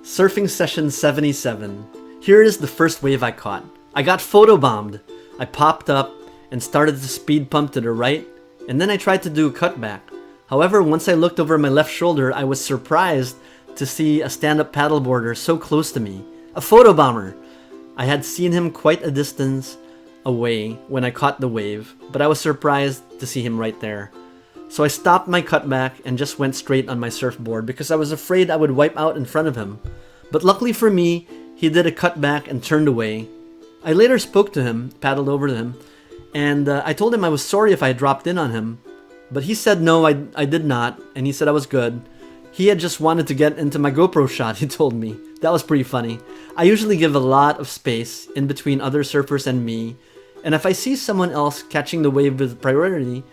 Surfing session 77. Here is the first wave I caught. I got photobombed. I popped up and started to speed pump to the right, and then I tried to do a cutback. However, once I looked over my left shoulder, I was surprised to see a stand-up paddleboarder so close to me. A photobomber. I had seen him quite a distance away when I caught the wave, but I was surprised to see him right there. So I stopped my cutback and just went straight on my surfboard because I was afraid I would wipe out in front of him. But luckily for me, he did a cutback and turned away. I later spoke to him, paddled over to him, and I told him I was sorry if I dropped in on him. But he said no, I did not, and he said I was good. He had just wanted to get into my GoPro shot, he told me. That was pretty funny. I usually give a lot of space in between other surfers and me, and if I see someone else catching the wave with priority,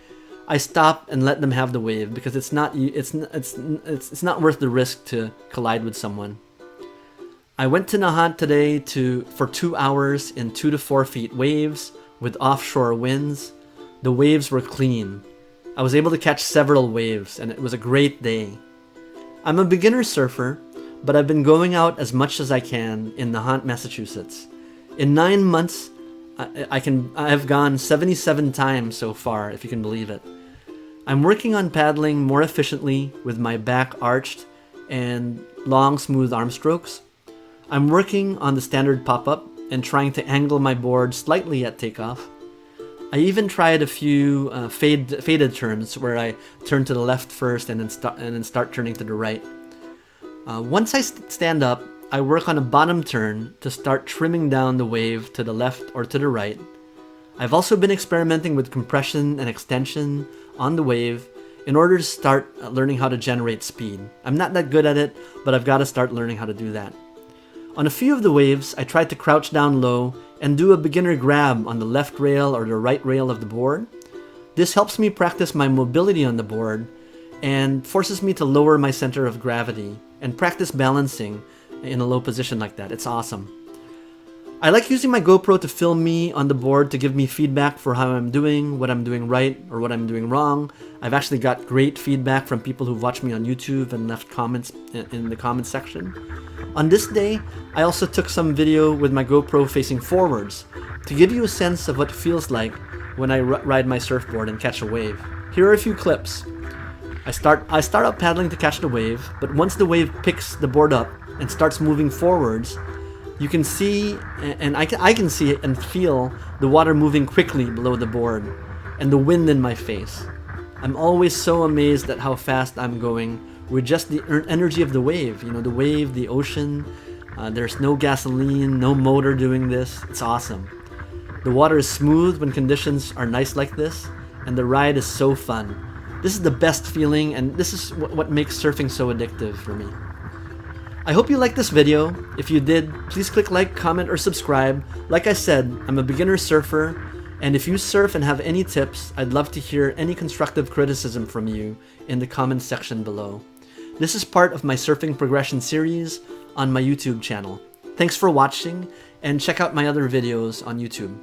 I stop and let them have the wave because it's not worth the risk to collide with someone. I went to Nahant today for 2 hours in 2 to 4 feet waves with offshore winds. The waves were clean. I was able to catch several waves and it was a great day. I'm a beginner surfer, but I've been going out as much as I can in Nahant, Massachusetts. In 9 months, I have gone 77 times so far, if you can believe it. I'm working on paddling more efficiently with my back arched and long, smooth arm strokes. I'm working on the standard pop-up and trying to angle my board slightly at takeoff. I even tried a few faded turns where I turn to the left first and then start turning to the right. Once I stand up, I work on a bottom turn to start trimming down the wave to the left or to the right. I've also been experimenting with compression and extension on the wave in order to start learning how to generate speed. I'm not that good at it, but I've got to start learning how to do that. On a few of the waves, I tried to crouch down low and do a beginner grab on the left rail or the right rail of the board. This helps me practice my mobility on the board and forces me to lower my center of gravity and practice balancing in a low position like that. It's awesome. I like using my GoPro to film me on the board to give me feedback for how I'm doing, what I'm doing right, or what I'm doing wrong. I've actually got great feedback from people who've watched me on YouTube and left comments in the comments section. On this day, I also took some video with my GoPro facing forwards to give you a sense of what it feels like when I ride my surfboard and catch a wave. Here are a few clips. I start out paddling to catch the wave, but once the wave picks the board up and starts moving forwards, you can see, and I can see and feel the water moving quickly below the board and the wind in my face. I'm always so amazed at how fast I'm going with just the energy of the wave. You know, the wave, the ocean, there's no gasoline, no motor doing this. It's awesome. The water is smooth when conditions are nice like this, and the ride is so fun. This is the best feeling, and this is what makes surfing so addictive for me. I hope you liked this video. If you did, please click like, comment, or subscribe. Like I said, I'm a beginner surfer, and if you surf and have any tips, I'd love to hear any constructive criticism from you in the comments section below. This is part of my surfing progression series on my YouTube channel. Thanks for watching, and check out my other videos on YouTube.